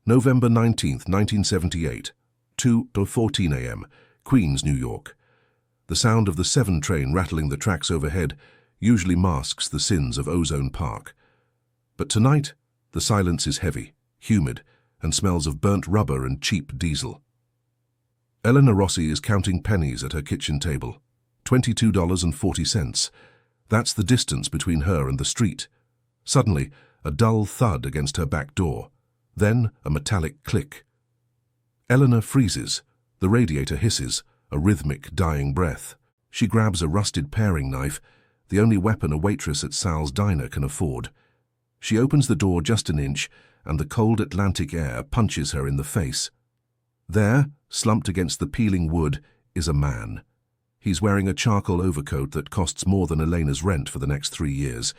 November 19th, 1978, 2:14 a.m., Queens, New York. The sound of the 7 train rattling the tracks overhead usually masks the sins of Ozone Park. But tonight, the silence is heavy, humid, and smells of burnt rubber and cheap diesel. Eleanor Rossi is counting pennies at her kitchen table. $22.40. That's the distance between her and the street. Suddenly, a dull thud against her back door. Then, a metallic click. Eleanor freezes. The radiator hisses, a rhythmic, dying breath. She grabs a rusted paring knife, the only weapon a waitress at Sal's diner can afford. She opens the door just an inch, and the cold Atlantic air punches her in the face. There, slumped against the peeling wood, is a man. He's wearing a charcoal overcoat that costs more than Elena's rent for the next 3 years.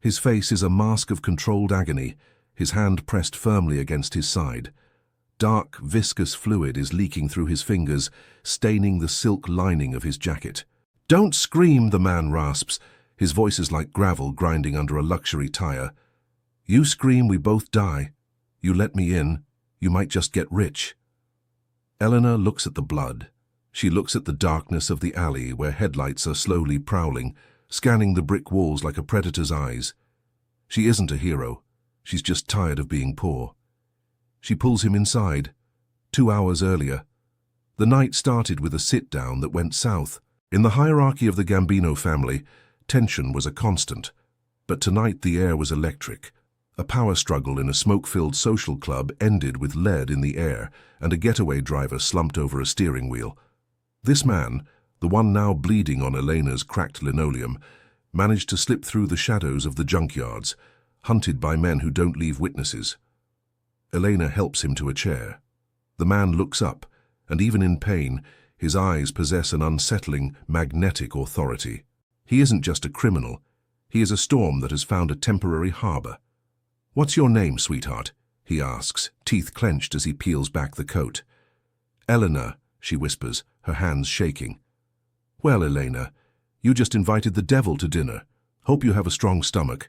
His face is a mask of controlled agony, his hand pressed firmly against his side. Dark, viscous fluid is leaking through his fingers, staining the silk lining of his jacket. "Don't scream," the man rasps. His voice is like gravel grinding under a luxury tire. "You scream, we both die. You let me in, you might just get rich." Eleanor looks at the blood. She looks at the darkness of the alley where headlights are slowly prowling, scanning the brick walls like a predator's eyes. She isn't a hero. She's just tired of being poor. She pulls him inside. 2 hours earlier. The night started with a sit-down that went south. In the hierarchy of the Gambino family, tension was a constant. But tonight the air was electric. A power struggle in a smoke-filled social club ended with lead in the air, and a getaway driver slumped over a steering wheel. This man, the one now bleeding on Elena's cracked linoleum, managed to slip through the shadows of the junkyards, hunted by men who don't leave witnesses. Elena helps him to a chair. The man looks up, and even in pain, his eyes possess an unsettling, magnetic authority. He isn't just a criminal. He is a storm that has found a temporary harbor. "What's your name, sweetheart?" he asks, teeth clenched as he peels back the coat. "Eleanor," she whispers, her hands shaking. "Well, Elena, you just invited the devil to dinner. Hope you have a strong stomach."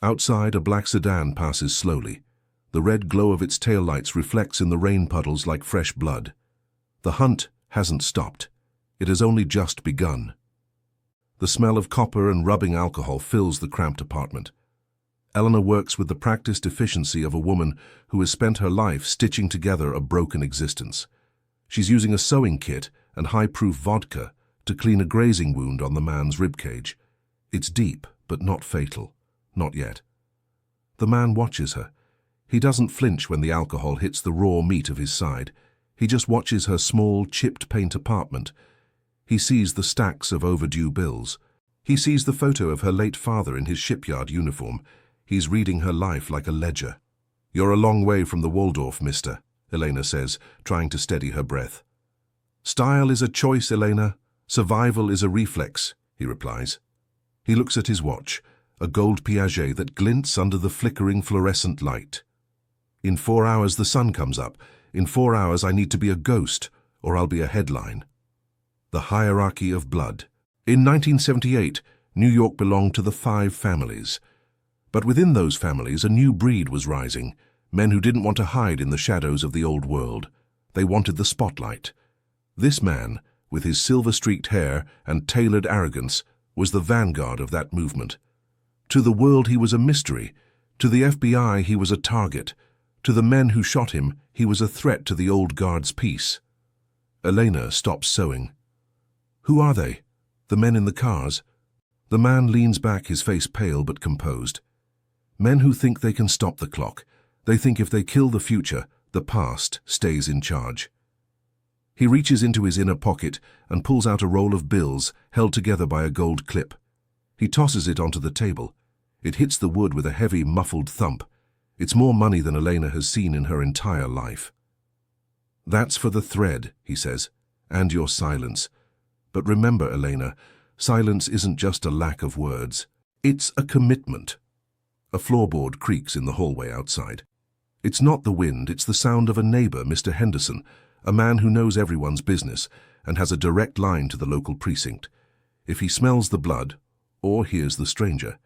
Outside, a black sedan passes slowly. The red glow of its taillights reflects in the rain puddles like fresh blood. The hunt hasn't stopped. It has only just begun. The smell of copper and rubbing alcohol fills the cramped apartment. Eleanor works with the practiced efficiency of a woman who has spent her life stitching together a broken existence. She's using a sewing kit and high-proof vodka to clean a grazing wound on the man's ribcage. It's deep, but not fatal. Not yet. The man watches her. He doesn't flinch when the alcohol hits the raw meat of his side. He just watches her small, chipped paint apartment. He sees the stacks of overdue bills. He sees the photo of her late father in his shipyard uniform. He's reading her life like a ledger. "You're a long way from the Waldorf, mister," Elena says, trying to steady her breath. "Style is a choice, Elena. Survival is a reflex," he replies. He looks at his watch, a gold Piaget that glints under the flickering fluorescent light. "In 4 hours the sun comes up. In 4 hours I need to be a ghost, or I'll be a headline." The hierarchy of blood. In 1978, New York belonged to the 5 families. But within those families, a new breed was rising, men who didn't want to hide in the shadows of the old world. They wanted the spotlight. This man, with his silver-streaked hair and tailored arrogance, was the vanguard of that movement. To the world he was a mystery. To the FBI he was a target. To the men who shot him, he was a threat to the old guard's peace. Elena stops sewing. "Who are they? The men in the cars?" The man leans back, his face pale but composed. "Men who think they can stop the clock. They think if they kill the future, the past stays in charge." He reaches into his inner pocket and pulls out a roll of bills held together by a gold clip. He tosses it onto the table. It hits the wood with a heavy, muffled thump. It's more money than Elena has seen in her entire life. "That's for the thread," he says, "and your silence. But remember, Elena, silence isn't just a lack of words. It's a commitment." A floorboard creaks in the hallway outside. It's not the wind, it's the sound of a neighbor, Mr. Henderson, a man who knows everyone's business and has a direct line to the local precinct. If he smells the blood, or hears the stranger,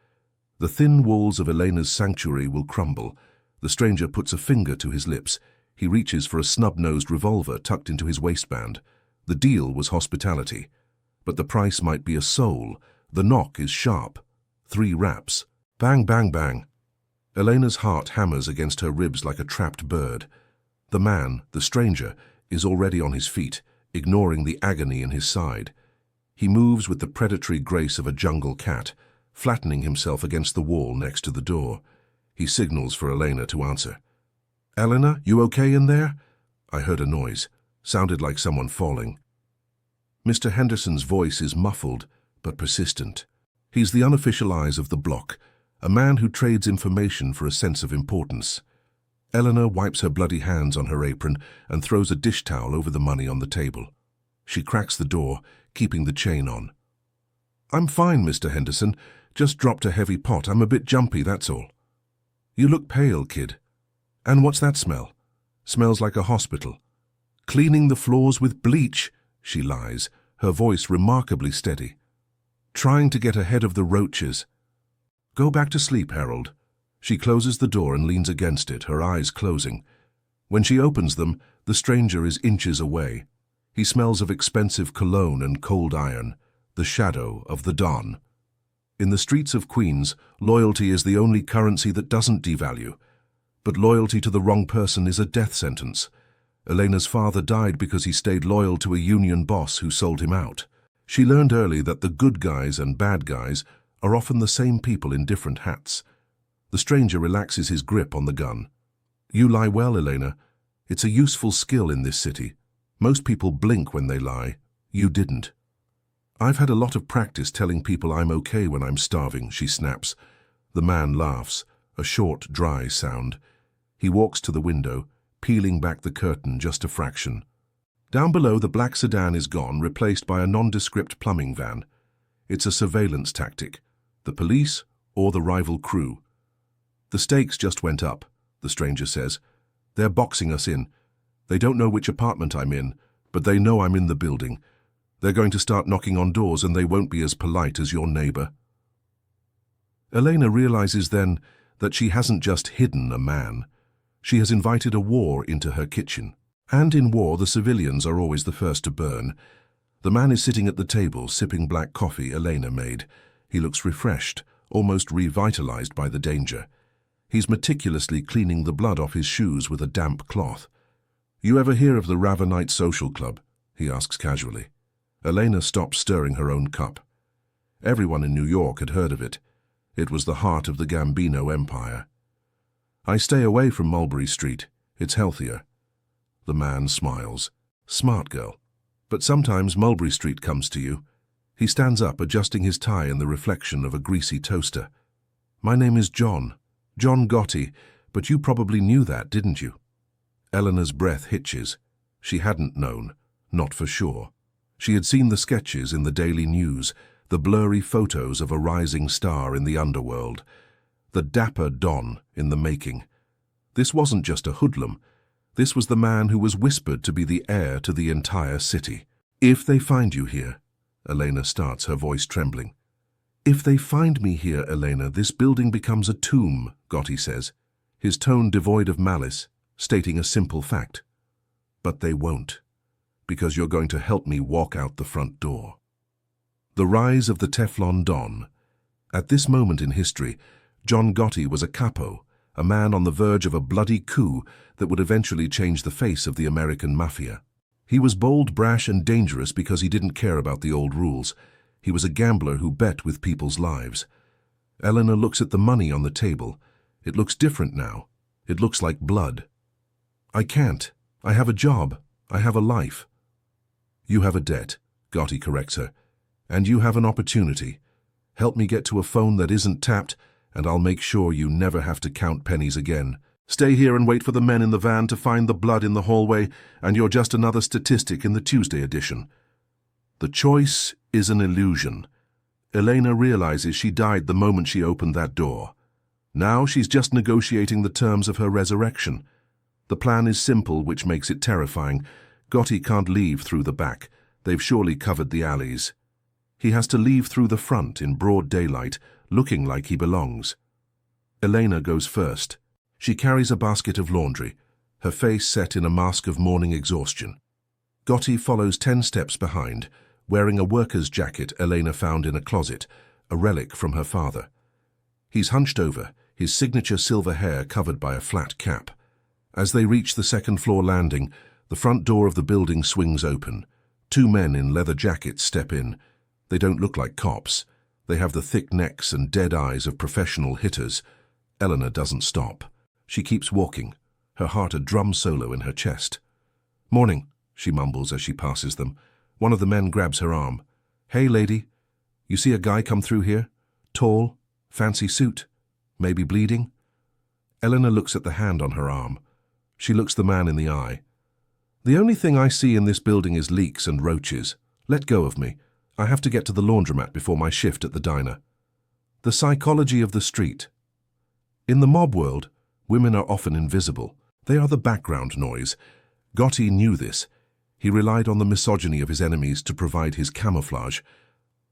the thin walls of Elena's sanctuary will crumble. The stranger puts a finger to his lips. He reaches for a snub-nosed revolver tucked into his waistband. The deal was hospitality. But the price might be a soul. The knock is sharp. 3 raps. Bang, bang, bang. Elena's heart hammers against her ribs like a trapped bird. The man, the stranger, is already on his feet, ignoring the agony in his side. He moves with the predatory grace of a jungle cat, flattening himself against the wall next to the door. He signals for Elena to answer. "Elena, you okay in there?" I heard a noise. Sounded like someone falling. Mr. Henderson's voice is muffled, but persistent. He's the unofficial eyes of the block, a man who trades information for a sense of importance. Eleanor wipes her bloody hands on her apron and throws a dish towel over the money on the table. She cracks the door, keeping the chain on. "I'm fine, Mr. Henderson. Just dropped a heavy pot. I'm a bit jumpy, that's all." "You look pale, kid. And what's that smell?" "Smells like a hospital." "Cleaning the floors with bleach," she lies, her voice remarkably steady. "Trying to get ahead of the roaches." "Go back to sleep, Harold." She closes the door and leans against it, her eyes closing. When she opens them, the stranger is inches away. He smells of expensive cologne and cold iron, the shadow of the Don. In the streets of Queens, loyalty is the only currency that doesn't devalue. But loyalty to the wrong person is a death sentence. Elena's father died because he stayed loyal to a union boss who sold him out. She learned early that the good guys and bad guys are often the same people in different hats. The stranger relaxes his grip on the gun. "You lie well, Elena. It's a useful skill in this city. Most people blink when they lie. You didn't." "I've had a lot of practice telling people I'm okay when I'm starving," she snaps. The man laughs, a short, dry sound. He walks to the window, peeling back the curtain just a fraction. Down below, the black sedan is gone, replaced by a nondescript plumbing van. It's a surveillance tactic. The police or the rival crew. "The stakes just went up," the stranger says. "They're boxing us in. They don't know which apartment I'm in, but they know I'm in the building. They're going to start knocking on doors, and they won't be as polite as your neighbor." Elena realizes then that she hasn't just hidden a man. She has invited a war into her kitchen. And in war, the civilians are always the first to burn. The man is sitting at the table, sipping black coffee Elena made. He looks refreshed, almost revitalized by the danger. He's meticulously cleaning the blood off his shoes with a damp cloth. "You ever hear of the Ravenite Social Club?" he asks casually. Elena stops stirring her own cup. Everyone in New York had heard of it. It was the heart of the Gambino Empire. "I stay away from Mulberry Street. It's healthier." The man smiles. "Smart girl. But sometimes Mulberry Street comes to you." He stands up, adjusting his tie in the reflection of a greasy toaster. "My name is John Gotti, but you probably knew that, didn't you?" Eleanor's breath hitches. She hadn't known, not for sure. She had seen the sketches in the Daily News, the blurry photos of a rising star in the underworld, the dapper Don in the making. This wasn't just a hoodlum. This was the man who was whispered to be the heir to the entire city. "If they find you here," Elena starts, her voice trembling. "If they find me here, Elena, this building becomes a tomb," Gotti says, his tone devoid of malice, stating a simple fact. "But they won't, because you're going to help me walk out the front door." The rise of the Teflon Don. At this moment in history, John Gotti was a capo, a man on the verge of a bloody coup that would eventually change the face of the American mafia. He was bold, brash, and dangerous because he didn't care about the old rules. He was a gambler who bet with people's lives. Eleanor looks at the money on the table. It looks different now. It looks like blood. "I can't. I have a job. I have a life." "You have a debt," Gotti corrects her. "And you have an opportunity. Help me get to a phone that isn't tapped, and I'll make sure you never have to count pennies again. Stay here and wait for the men in the van to find the blood in the hallway, and you're just another statistic in the Tuesday edition." The choice is an illusion. Elena realizes she died the moment she opened that door. Now she's just negotiating the terms of her resurrection. The plan is simple, which makes it terrifying. Gotti can't leave through the back. They've surely covered the alleys. He has to leave through the front in broad daylight, looking like he belongs. Elena goes first. She carries a basket of laundry, her face set in a mask of morning exhaustion. Gotti follows 10 steps behind, wearing a worker's jacket Elena found in a closet, a relic from her father. He's hunched over, his signature silver hair covered by a flat cap. As they reach the second-floor landing, the front door of the building swings open. 2 men in leather jackets step in. They don't look like cops. They have the thick necks and dead eyes of professional hitters. Eleanor doesn't stop. She keeps walking, her heart a drum solo in her chest. "Morning," she mumbles as she passes them. One of the men grabs her arm. "Hey, lady, you see a guy come through here? Tall, fancy suit, maybe bleeding?" Eleanor looks at the hand on her arm. She looks the man in the eye. "The only thing I see in this building is leaks and roaches. Let go of me. I have to get to the laundromat before my shift at the diner." The psychology of the street. In the mob world, women are often invisible. They are the background noise. Gotti knew this. He relied on the misogyny of his enemies to provide his camouflage.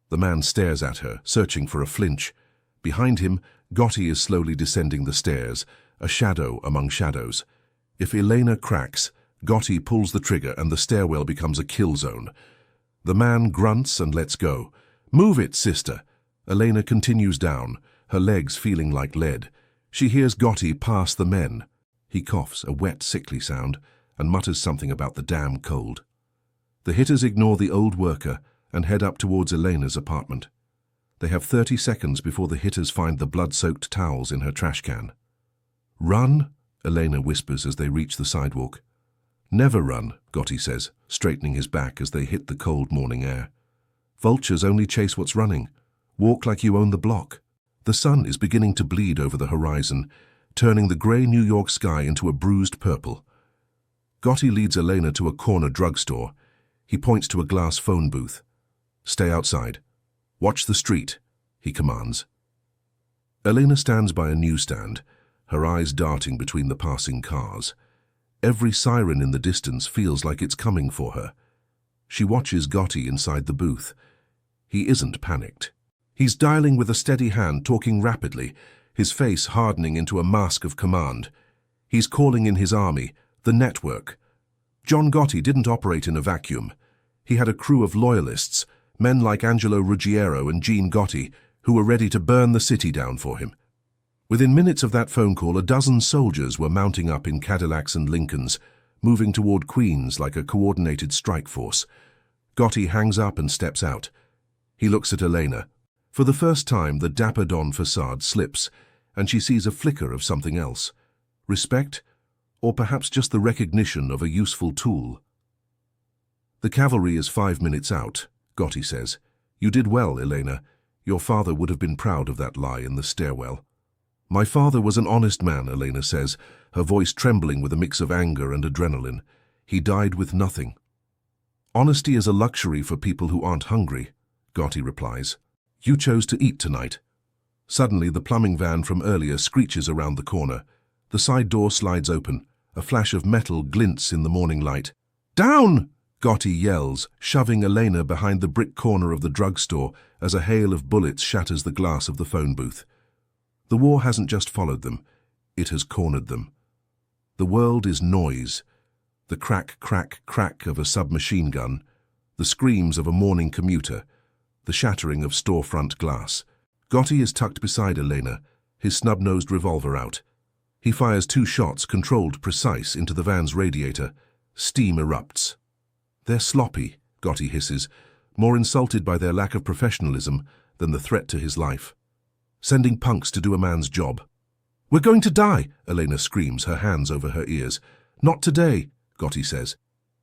The man stares at her, searching for a flinch. Behind him, Gotti is slowly descending the stairs, a shadow among shadows. If Elena cracks, Gotti pulls the trigger and the stairwell becomes a kill zone. The man grunts and lets go. "Move it, sister." Elena continues down, her legs feeling like lead. She hears Gotti pass the men. He coughs, a wet, sickly sound, and mutters something about the damn cold. The hitters ignore the old worker and head up towards Elena's apartment. They have 30 seconds before the hitters find the blood-soaked towels in her trash can. "Run," Elena whispers as they reach the sidewalk. "Never run," Gotti says, straightening his back as they hit the cold morning air. "Vultures only chase what's running. Walk like you own the block." The sun is beginning to bleed over the horizon, turning the grey New York sky into a bruised purple. Gotti leads Elena to a corner drugstore. He points to a glass phone booth. "Stay outside. Watch the street," he commands. Elena stands by a newsstand, her eyes darting between the passing cars. Every siren in the distance feels like it's coming for her. She watches Gotti inside the booth. He isn't panicked. He's dialing with a steady hand, talking rapidly, his face hardening into a mask of command. He's calling in his army, the network. John Gotti didn't operate in a vacuum. He had a crew of loyalists, men like Angelo Ruggiero and Gene Gotti, who were ready to burn the city down for him. Within minutes of that phone call, a dozen soldiers were mounting up in Cadillacs and Lincolns, moving toward Queens like a coordinated strike force. Gotti hangs up and steps out. He looks at Elena. For the first time, the Dapper Don facade slips, and she sees a flicker of something else. Respect, or perhaps just the recognition of a useful tool. "The cavalry is 5 minutes out," Gotti says. "You did well, Elena. Your father would have been proud of that lie in the stairwell." "My father was an honest man," Elena says, her voice trembling with a mix of anger and adrenaline. "He died with nothing." "Honesty is a luxury for people who aren't hungry," Gotti replies. "You chose to eat tonight." Suddenly, the plumbing van from earlier screeches around the corner. The side door slides open. A flash of metal glints in the morning light. "Down!" Gotti yells, shoving Elena behind the brick corner of the drugstore as a hail of bullets shatters the glass of the phone booth. The war hasn't just followed them, it has cornered them. The world is noise. The crack, crack, crack of a submachine gun, the screams of a morning commuter, the shattering of storefront glass. Gotti is tucked beside Elena, his snub-nosed revolver out. He fires 2 shots, controlled, precise, into the van's radiator. Steam erupts. "They're sloppy," Gotti hisses, more insulted by their lack of professionalism than the threat to his life. "Sending punks to do a man's job." "We're going to die," Elena screams, her hands over her ears. "Not today," Gotti says.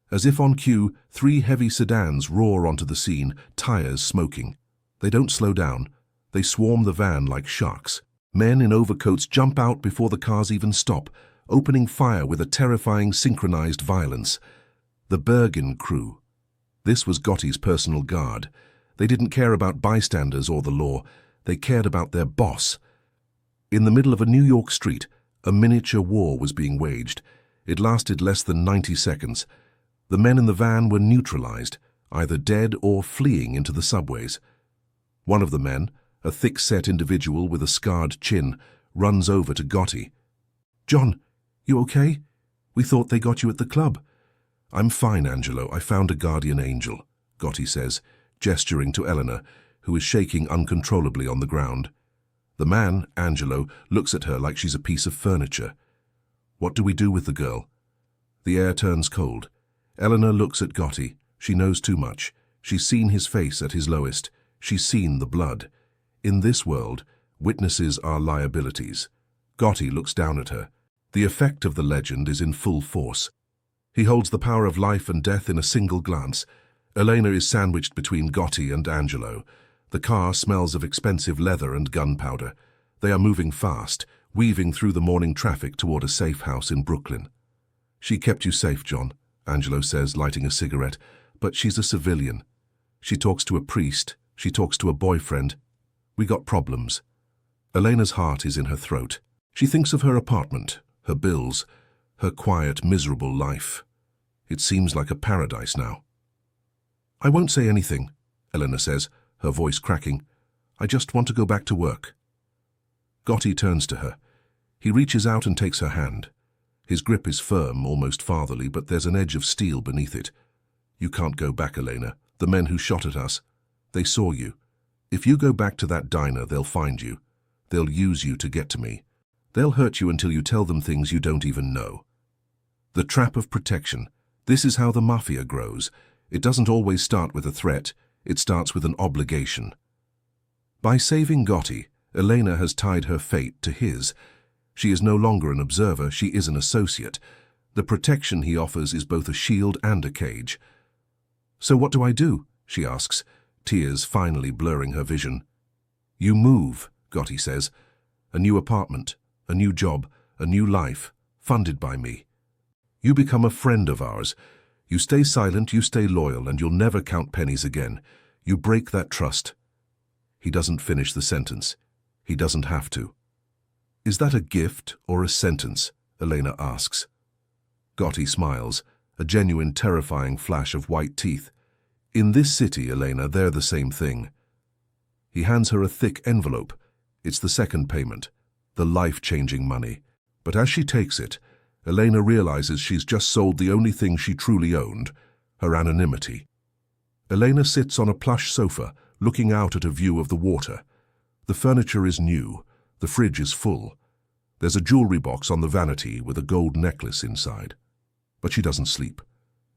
As if on cue, 3 heavy sedans roar onto the scene, tires smoking. They don't slow down. They swarm the van like sharks. Men in overcoats jump out before the cars even stop, opening fire with a terrifying synchronized violence. The Bergen crew. This was Gotti's personal guard. They didn't care about bystanders or the law. They cared about their boss. In the middle of a New York street, a miniature war was being waged. It lasted less than 90 seconds. The men in the van were neutralized, either dead or fleeing into the subways. One of the men, a thick-set individual with a scarred chin, runs over to Gotti. "John, you okay? We thought they got you at the club." "I'm fine, Angelo. I found a guardian angel," Gotti says, gesturing to Eleanor, who is shaking uncontrollably on the ground. The man, Angelo, looks at her like she's a piece of furniture. "What do we do with the girl?" The air turns cold. Eleanor looks at Gotti. She knows too much. She's seen his face at his lowest. She's seen the blood. In this world, witnesses are liabilities. Gotti looks down at her. The effect of the legend is in full force. He holds the power of life and death in a single glance. Elena is sandwiched between Gotti and Angelo. The car smells of expensive leather and gunpowder. They are moving fast, weaving through the morning traffic toward a safe house in Brooklyn. "She kept you safe, John," Angelo says, lighting a cigarette, "but she's a civilian. She talks to a priest. She talks to a boyfriend. We got problems." Elena's heart is in her throat. She thinks of her apartment, her bills, her quiet, miserable life. It seems like a paradise now. "I won't say anything," Elena says, her voice cracking. "I just want to go back to work." Gotti turns to her. He reaches out and takes her hand. His grip is firm, almost fatherly, but there's an edge of steel beneath it. "You can't go back, Elena. The men who shot at us, they saw you. If you go back to that diner, they'll find you. They'll use you to get to me. They'll hurt you until you tell them things you don't even know." The trap of protection. This is how the mafia grows. It doesn't always start with a threat. It starts with an obligation. By saving Gotti, Elena has tied her fate to his. She is no longer an observer, she is an associate. The protection he offers is both a shield and a cage. "So what do I do?" she asks, tears finally blurring her vision. "You move," Gotti says. "A new apartment, a new job, a new life, funded by me. You become a friend of ours. You stay silent, you stay loyal, and you'll never count pennies again. You break that trust." He doesn't finish the sentence. He doesn't have to. "Is that a gift or a sentence?" Elena asks. Gotti smiles, a genuine terrifying flash of white teeth. "In this city, Elena, they're the same thing." He hands her a thick envelope. It's the second payment, the life-changing money. But as she takes it, Elena realizes she's just sold the only thing she truly owned, her anonymity. Elena sits on a plush sofa, looking out at a view of the water. The furniture is new. The fridge is full. There's a jewelry box on the vanity with a gold necklace inside. But she doesn't sleep.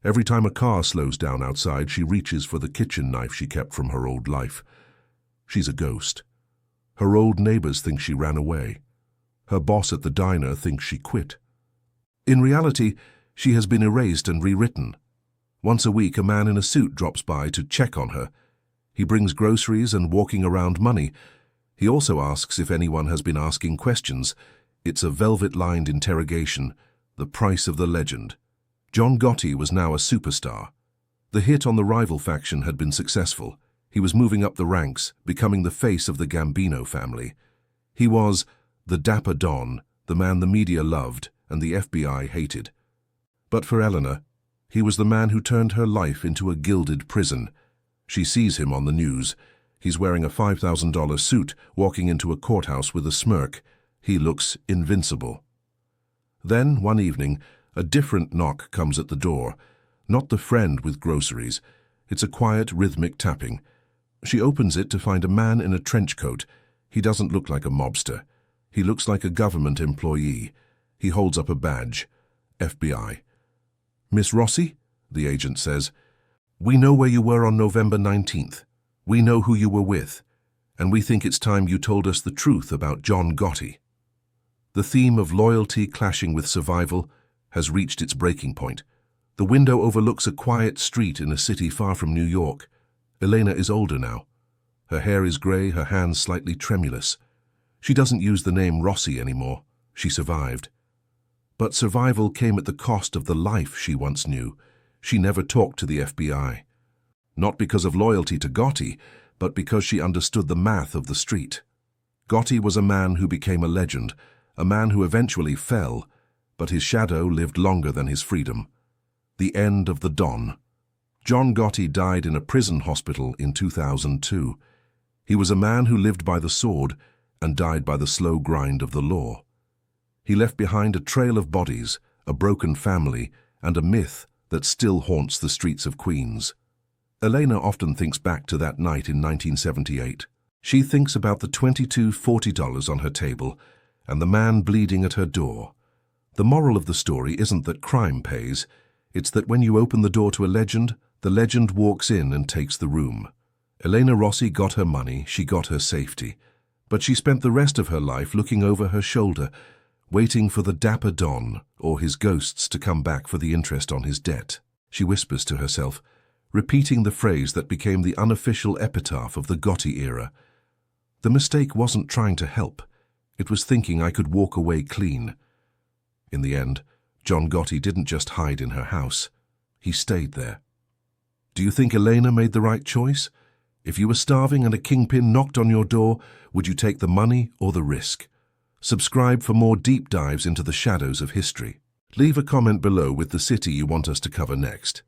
Every time a car slows down outside, she reaches for the kitchen knife she kept from her old life. She's a ghost. Her old neighbors think she ran away. Her boss at the diner thinks she quit. In reality, she has been erased and rewritten. Once a week, a man in a suit drops by to check on her. He brings groceries and walking around money. He also asks if anyone has been asking questions. It's a velvet-lined interrogation, the price of the legend. John Gotti was now a superstar. The hit on the rival faction had been successful. He was moving up the ranks, becoming the face of the Gambino family. He was the dapper Don, the man the media loved and the FBI hated. But for Eleanor, he was the man who turned her life into a gilded prison. She sees him on the news. He's wearing a $5,000 suit, walking into a courthouse with a smirk. He looks invincible. Then, one evening, a different knock comes at the door. Not the friend with groceries. It's a quiet, rhythmic tapping. She opens it to find a man in a trench coat. He doesn't look like a mobster. He looks like a government employee. He holds up a badge. FBI. "Miss Rossi?" the agent says. "We know where you were on November 19th. We know who you were with. And we think it's time you told us the truth about John Gotti." The theme of loyalty clashing with survival has reached its breaking point. The window overlooks a quiet street in a city far from New York. Elena is older now. Her hair is gray, her hands slightly tremulous. She doesn't use the name Rossi anymore. She survived. But survival came at the cost of the life she once knew. She never talked to the FBI. Not because of loyalty to Gotti, but because she understood the math of the street. Gotti was a man who became a legend, a man who eventually fell, but his shadow lived longer than his freedom. The end of the Don. John Gotti died in a prison hospital in 2002. He was a man who lived by the sword and died by the slow grind of the law. He left behind a trail of bodies, a broken family, and a myth that still haunts the streets of Queens. Elena often thinks back to that night in 1978. She thinks about the $22.40 on her table and the man bleeding at her door. The moral of the story isn't that crime pays, it's that when you open the door to a legend, the legend walks in and takes the room. Elena Rossi got her money, she got her safety, but she spent the rest of her life looking over her shoulder, waiting for the dapper Don or his ghosts to come back for the interest on his debt. She whispers to herself, repeating the phrase that became the unofficial epitaph of the Gotti era. The mistake wasn't trying to help, it was thinking I could walk away clean. In the end, John Gotti didn't just hide in her house, he stayed there. Do you think Elena made the right choice? If you were starving and a kingpin knocked on your door, would you take the money or the risk? Subscribe for more deep dives into the shadows of history. Leave a comment below with the city you want us to cover next.